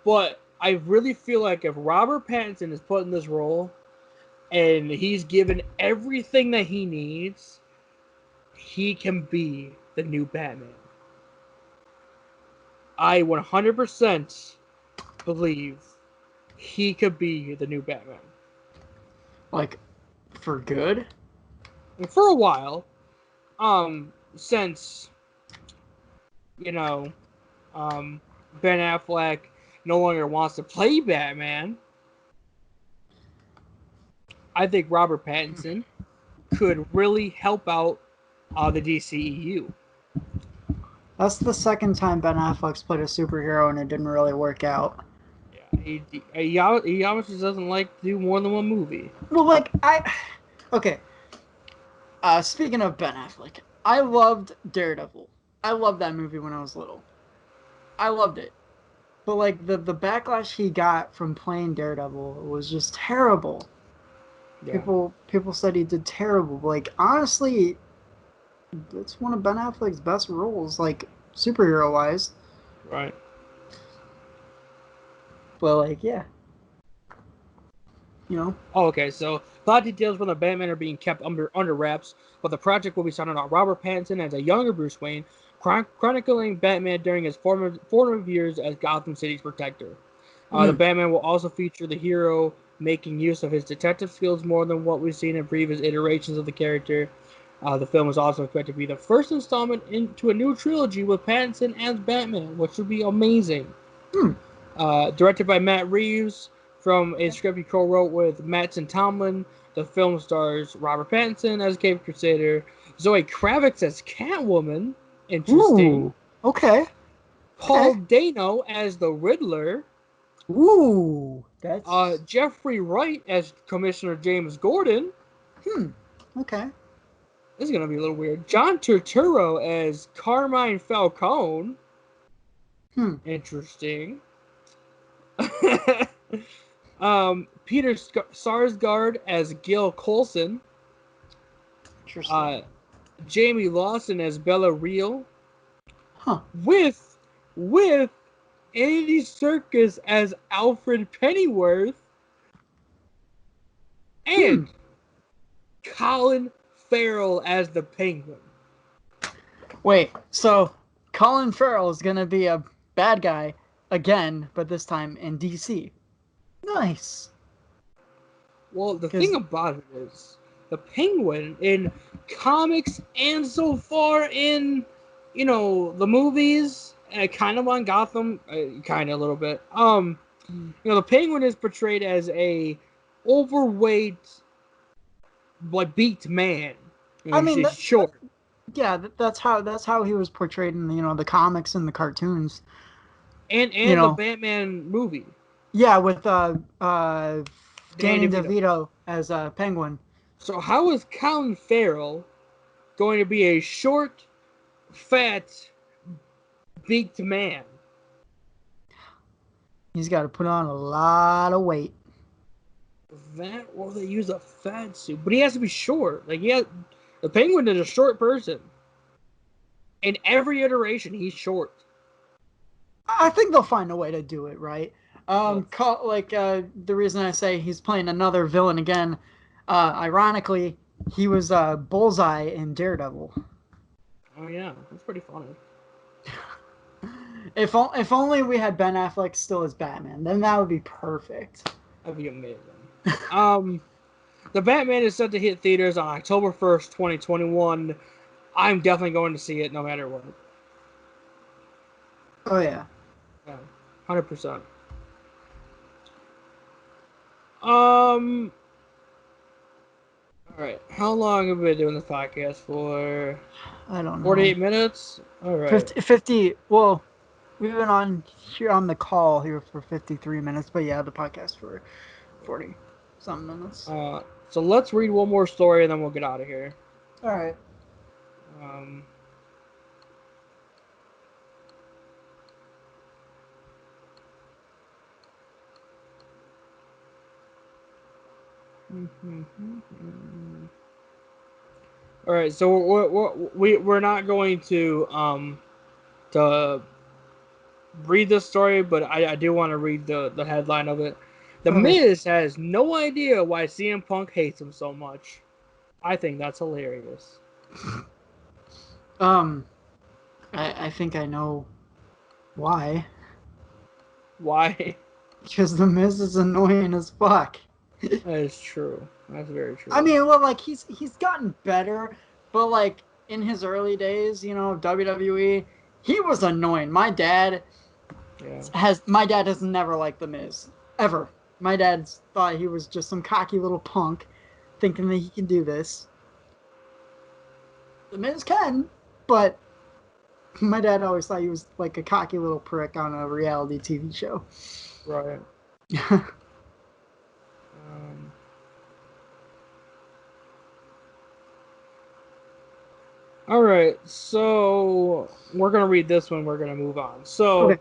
But I really feel like if Robert Pattinson is put in this role and he's given everything that he needs, he can be the new Batman. I 100% believe he could be the new Batman. Like for good. And for a while, since you know, um, Ben Affleck no longer wants to play Batman, I think Robert Pattinson could really help out the DCEU. That's the second time Ben Affleck's played a superhero and it didn't really work out. Yeah. He obviously doesn't like to do more than one movie. Well, okay. Speaking of Ben Affleck, I loved Daredevil. I loved that movie when I was little. I loved it. But like the backlash he got from playing Daredevil was just terrible. Yeah, People said he did terrible. Like honestly, it's one of Ben Affleck's best roles, like superhero wise. right. But like, yeah, you know. Oh, okay, so plot details for the Batman are being kept under wraps, but the project will be centered on Robert Pattinson as a younger Bruce Wayne, chronicling Batman during his formative years as Gotham City's protector. The Mm. Batman will also feature the hero making use of his detective skills more than what we've seen in previous iterations of the character. The film is also expected to be the first installment into a new trilogy with Pattinson as Batman, which would be amazing. Hmm. Directed by Matt Reeves, from a script he co-wrote with Mattson Tomlin, the film stars Robert Pattinson as Cape Crusader, Zoe Kravitz as Catwoman, interesting, Ooh. Okay. Okay. Paul Dano as the Riddler, Ooh. That's Jeffrey Wright as Commissioner James Gordon. Okay. This is gonna be a little weird. John Turturro as Carmine Falcone. Hmm. Interesting. Peter Sarsgaard as Gil Coulson. Interesting. Uh, Jamie Lawson as Bella Real. Huh. With Andy Serkis as Alfred Pennyworth. Hmm. And Colin Farrell as the Penguin. Wait. So Colin Farrell is gonna be a bad guy again, but this time in DC. Nice. Well, the thing Because about it is, the Penguin in comics and so far in, the movies, kind of on Gotham, kind of a little bit. The Penguin is portrayed as a overweight, like beaked man. I mean, He's short, yeah, that's how he was portrayed in the comics and the cartoons. You and the know, Batman movie, yeah, with Danny Danny DeVito. DeVito as Penguin. So how is Colin Farrell going to be a short, fat, beaked man? He's got to put on a lot of weight. That or they use a fat suit, but he has to be short. Like the Penguin is a short person. In every iteration, he's short. I think they'll find a way to do it right. But, The reason I say he's playing another villain again, ironically, he was Bullseye in Daredevil. oh yeah, that's pretty funny. If only we had Ben Affleck still as Batman, then that would be perfect. That'd be amazing. um, the Batman is set to hit theaters on October 1st, 2021. I'm definitely going to see it no matter what. Oh yeah. Yeah, 100%. Um. All right. How long have we been doing this podcast for? I don't know. 48 minutes. All right. 50. Well, we've been on here on the call here for 53 minutes, but yeah, the podcast for 40 some minutes. So let's read one more story and then we'll get out of here. All right. Um. All right, so we're not going to read this story, but I do want to read the headline of it. The Okay. Miz has no idea why CM Punk hates him so much. I think that's hilarious. I think I know why. Why? Because the Miz is annoying as fuck. That is true. That's very true. I mean, well, like he's gotten better, but like in his early days, WWE, he was annoying. Yeah. My dad has never liked the Miz ever. My dad's thought he was just some cocky little punk, thinking that he can do this. The Miz can, but my dad always thought he was like a cocky little prick on a reality TV show. Right. Um, all right, so we're gonna read this one. We're gonna move on. Okay. So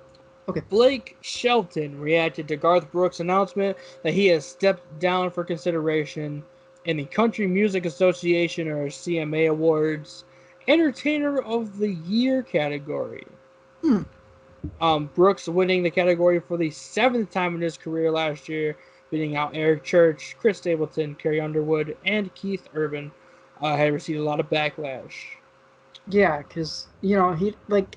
Okay. Blake Shelton reacted to Garth Brooks' announcement that he has stepped down for consideration in the Country Music Association or CMA Awards Entertainer of the Year category. Hmm. Brooks winning the category for the seventh time in his career last year, beating out Eric Church, Chris Stapleton, Carrie Underwood, and Keith Urban, had received a lot of backlash. Yeah, because he like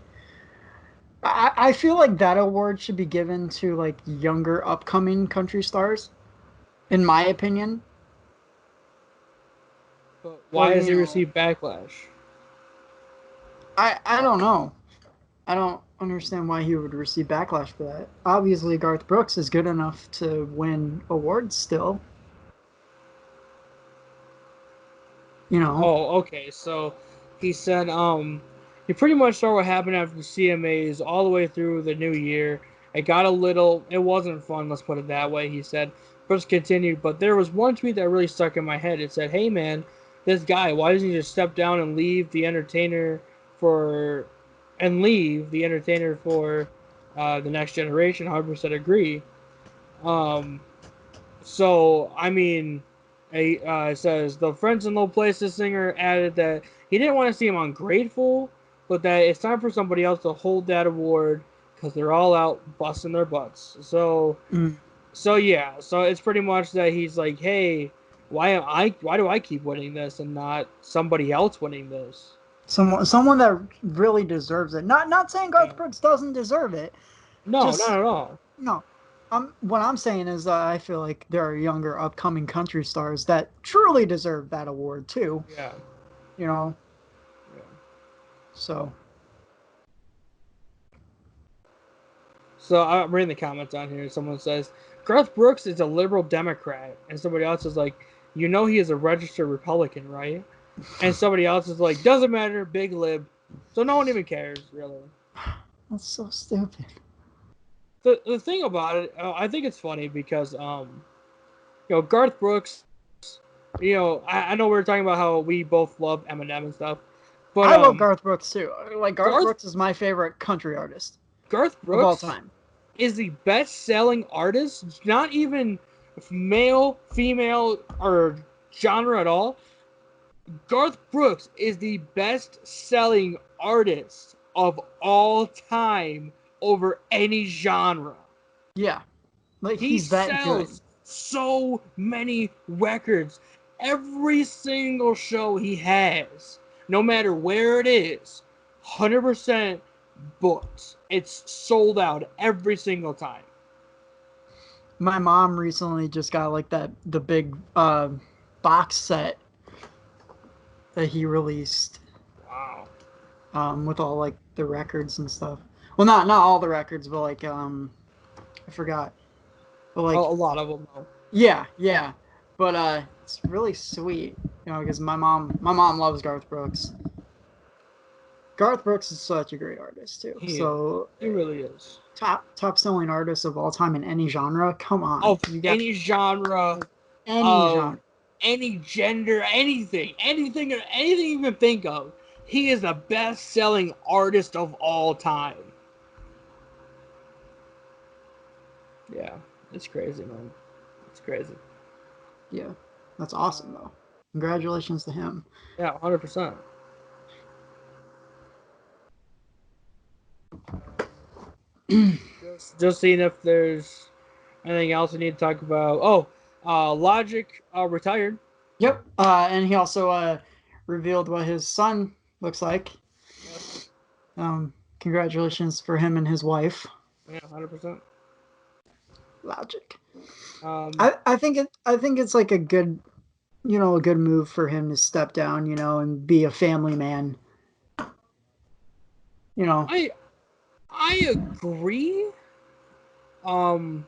I feel like that award should be given to like younger upcoming country stars, in my opinion. But But why has he received backlash? I don't know. I don't understand why he would receive backlash for that. Obviously, Garth Brooks is good enough to win awards still. You know. Oh, okay. So he said, he pretty much saw what happened after the CMAs all the way through the new year. It wasn't fun, let's put it that way, he said. Brooks continued, but there was one tweet that really stuck in my head. It said, hey man, this guy, why doesn't he just step down and leave the entertainer for, the next generation? 100% agree. Um, so, I mean, it says the Friends in Low Places singer added that he didn't want to seem ungrateful, but that it's time for somebody else to hold that award because they're all out busting their butts. Mm. So yeah, so it's pretty much that he's like, hey, why do I keep winning this and not somebody else winning this? Someone that really deserves it. Not saying Yeah. Garth Brooks doesn't deserve it. No, not Just at all. no. What I'm saying is that I feel like there are younger upcoming country stars that truly deserve that award too. Yeah. You know. Yeah. So So I'm reading the comments on here. Someone says Garth Brooks is a liberal Democrat, and somebody else is like, he is a registered Republican, right? And somebody else is like, doesn't matter, big lib. So no one even cares, really. that's so stupid. The thing about it, I think it's funny because Garth Brooks, I know we were talking about how we both love Eminem and stuff, but I love Garth Brooks too. Like Garth Garth Brooks is my favorite country artist Garth of all Brooks time. is the best-selling artist, not even male, female, or genre at all. Garth Brooks is the best-selling artist of all time over any genre. Yeah, like He he's that good. sells so many records. Every single show he has, no matter where it is, 100% booked. It's sold out every single time. My mom recently just got like the big box set that he released Wow. with all like the records and stuff. Well, not all the records, but like I forgot. But A like lot of them, though. yeah. But it's really sweet, because my mom loves Garth Brooks. Garth Brooks is such a great artist too. He is. So He really is. top selling artist of all time in any genre. Come on, Of you got any genre, any of genre. any gender, anything you can think of. He is the best selling artist of all time. Yeah, it's crazy, man. It's crazy. Yeah, that's awesome though. Congratulations to him. Yeah, 100%. Just seeing if there's anything else we need to talk about. Oh, Logic retired. Yep. And he also revealed what his son looks like. Yes. Congratulations for him and his wife. Yeah, 100%. Logic. Um, I think it's like a good move for him to step down, and be a family man. You know. I I agree. Um,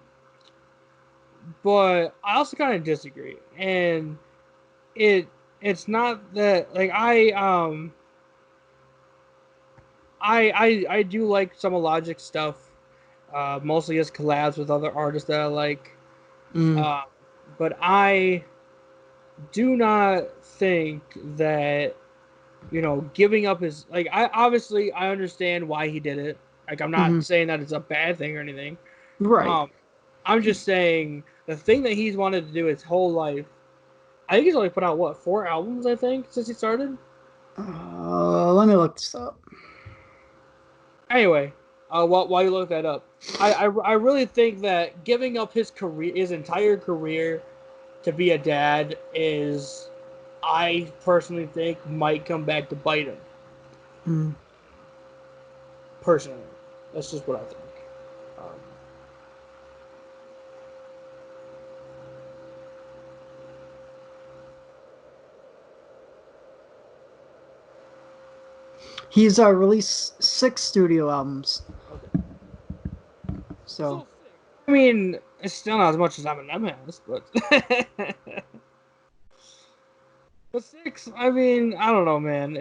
but I also kind of disagree, and it it's not that like I do like some of Logic stuff, mostly as collabs with other artists that I like. Mm. Uh, but I do not think that giving up his I obviously I understand why he did it. Like I'm not Hmm. saying that it's a bad thing or anything. Right. Um, I'm just saying the thing that he's wanted to do his whole life. I think he's only put out what 4 albums I think since he started. Let me look this up. Anyway, while you look that up, I really think that giving up his entire career to be a dad is, I personally think, might come back to bite him. Mm. Personally, that's just what I think. Um, He's released 6 studio albums. okay. So So sick. I mean, it's still not as much as Eminem has, but but six. I mean, I don't know, man.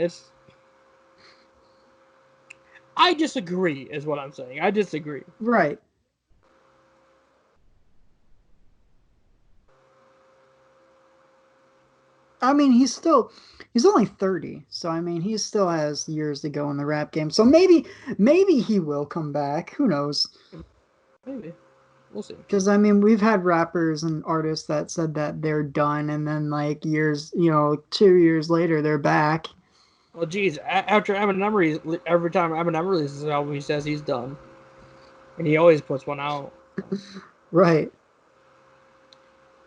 I disagree, is what I'm saying. I disagree. right. I mean, he's only 30, so I mean, he still has years to go in the rap game. So maybe he will come back. Who knows? Maybe we'll see. Because I mean, we've had rappers and artists that said that they're done, and then like years, 2 years later, they're back. Well, geez, after every time Eminem releases an album, he says he's done, and he always puts one out. Right.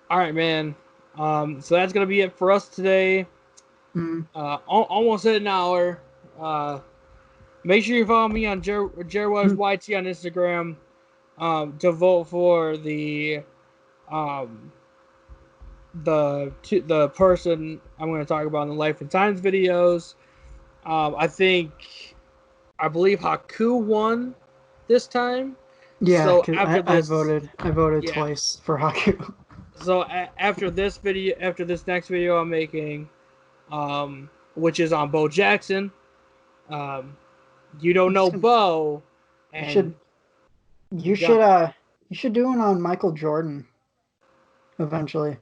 All right, man. So that's gonna be it for us today. Mm. Almost at an hour. Uh, Make sure you follow me on Jerwebs YT on Instagram. To vote for um the person I'm going to talk about in the Life and Times videos. I believe Haku won this time. Yeah, So because after this, I voted yeah. twice for Haku. So after this video, after this next video I'm making, which is on Bo Jackson, um, you don't know Bo, You and should you you got. should you should do one on Michael Jordan eventually.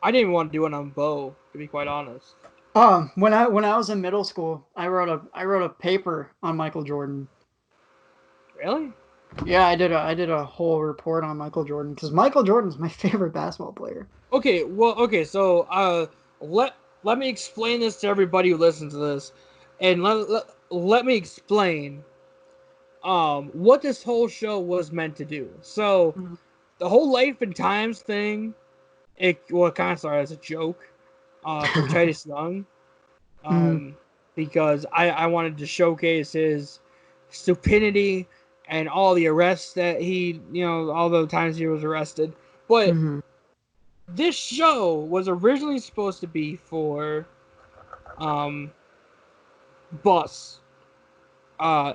I didn't even want to do it on Bo, to be quite honest. When I was in middle school, I wrote a paper on Michael Jordan. Really? Yeah, I did a whole report on Michael Jordan because Michael Jordan's my favorite basketball player. Okay. Well, okay. So, let me explain this to everybody who listens to this, and let me explain what this whole show was meant to do. So, Mhm. the whole Life and Times thing, it kind of started as a joke, for Titus Young, Mm, um, because I wanted to showcase his stupidity and all the arrests that all the times he was arrested. But mhm. this show was originally supposed to be for um, bus, uh,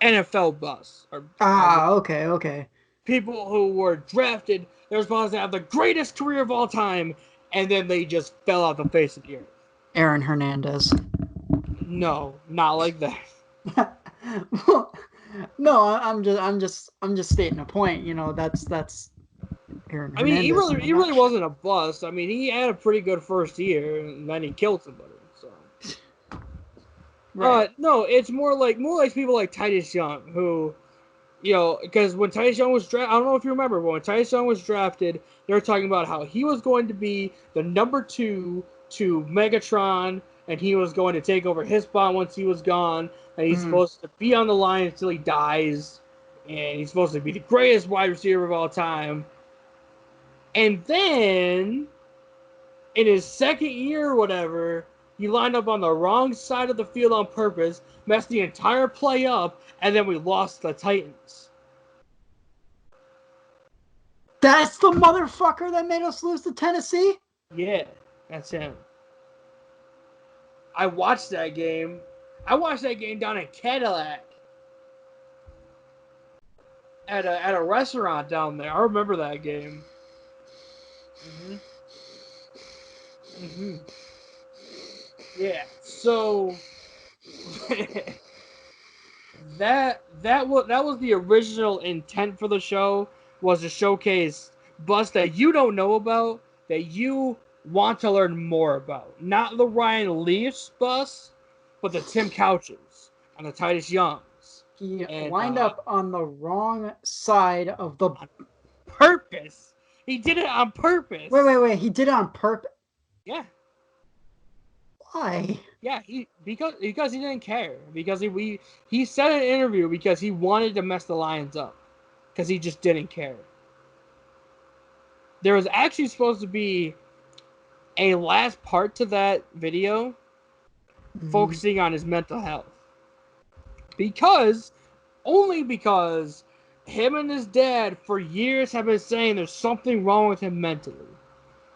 NFL bus, or Okay, okay. people who were drafted. They're supposed to have the greatest career of all time, and then they just fell off the face of the earth. Aaron Hernandez. No, not like that. No, I'm just stating a point. That's Aaron I mean, Hernandez in a he really nutshell. wasn't a bust. I mean, he had a pretty good first year, and then he killed somebody. So, Right. no, it's more like people like Titus Young, who, because when Titus Young was drafted, I don't know if you remember, but when Titus Young was drafted, they were talking about how he was going to be the number 2 to Megatron, and he was going to take over his spot once he was gone, and he's Mm, supposed to be on the line until he dies, and he's supposed to be the greatest wide receiver of all time. And then in his second year or whatever, he lined up on the wrong side of the field on purpose, messed the entire play up, and then we lost the Titans. that's the motherfucker that made us lose to Tennessee. Yeah, that's him. I watched that game. I watched that game down in Cadillac at a restaurant down there. I remember that game. hmm hmm Yeah. So that was the original intent for the show, was to showcase bust that you don't know about that you want to learn more about. Not the Ryan Leafs bust, but the Tim Couches and the Titus Youngs. He And lined up on the wrong side of the purpose. He did it on purpose. Wait. He did it on purpose. Yeah. Why? Yeah, because he didn't care. Because he said in an interview because he wanted to mess the Lions up. Because he just didn't care. There was actually supposed to be a last part to that video focusing on his mental health. Only because him and his dad for years have been saying there's something wrong with him mentally.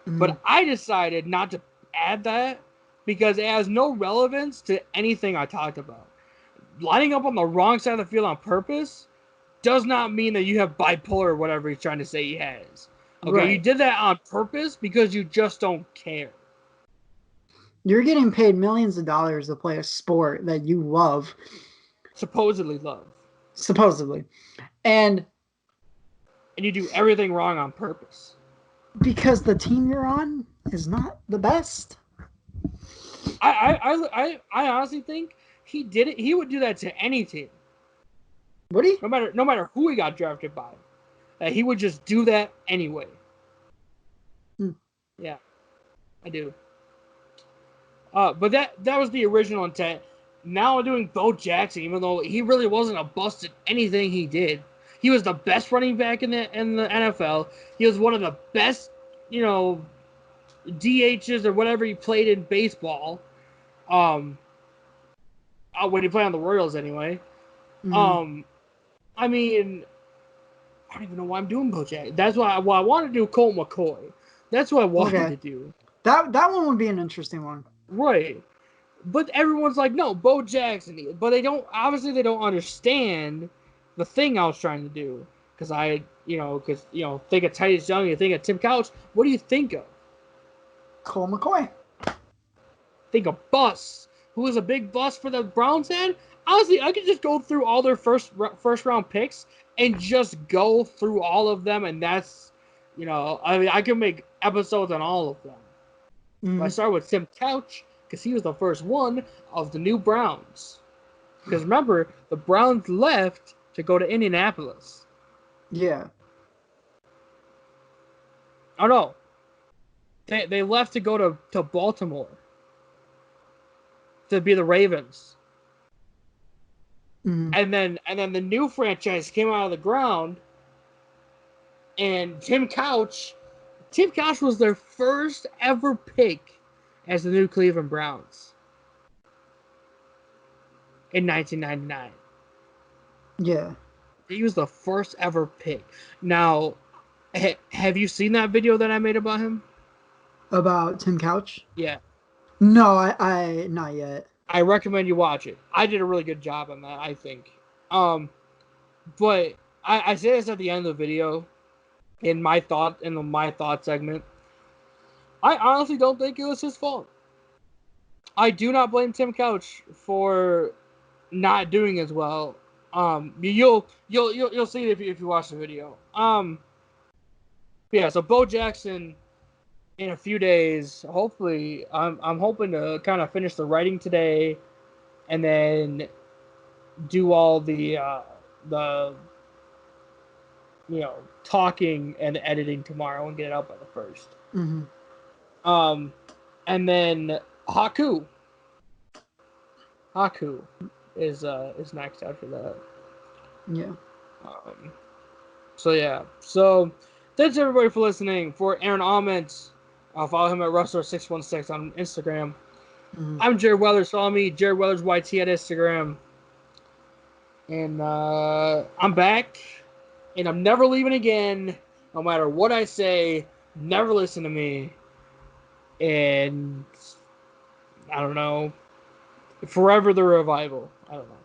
But I decided not to add that because it has no relevance to anything I talked about. Lining up on the wrong side of the field on purpose does not mean that you have bipolar or whatever he's trying to say he has. Okay, right. You did that on purpose because you just don't care. You're getting paid millions of dollars to play a sport that you love. Supposedly love. Supposedly. And you do everything wrong on purpose. Because the team you're on is not the best. I honestly think he did it. He would do that to any team. Would he? No matter who he got drafted by, he would just do that anyway. Yeah, I do. But that was the original intent. Now I'm doing Bo Jackson, even though he really wasn't a bust at anything he did. He was the best running back in the NFL. He was one of the best, DHs or whatever he played in baseball. When he played on the Royals, anyway. I mean, I don't even know why I'm doing Bo Jackson. That's why I want to do Colt McCoy. That's what I wanted to do. That one would be an interesting one. Right. But everyone's like, no, Bo Jackson. But they don't understand the thing I was trying to do. Because think of Titus Young, you think of Tim Couch. What do you think of? Colt McCoy. Think of Bus. Who was a big bust for the Browns had? Honestly, I could just go through all their first round picks and just go through all of them. And that's, I could make episodes on all of them. I start with Tim Couch because he was the first one of the new Browns. Because remember, the Browns left to go to Indianapolis. Yeah. Oh no, they left to go to Baltimore to be the Ravens. And then the new franchise came out of the ground, and Tim Couch was their first ever pick as the new Cleveland Browns in 1999. Yeah. He was the first ever pick. Now, have you seen that video that I made about him? About Tim Couch? Yeah. No, I not yet. I recommend you watch it. I did a really good job on that, I think. But I say this at the end of the video in my thought segment. I honestly don't think it was his fault. I do not blame Tim Couch for not doing as well. You'll see it if you watch the video. Yeah, so Bo Jackson in a few days, hopefully, I'm hoping to kind of finish the writing today, and then do all the talking and editing tomorrow and get it out by the 1st. And then Haku is next after that. Yeah. So thanks everybody for listening. For Aaron Almonds, follow him at Russell616 on Instagram. I'm Jared Weathers. Follow me, Jared Weathers YT at Instagram. And I'm back, and I'm never leaving again. No matter what I say, never listen to me. And I don't know. Forever the revival. I don't know.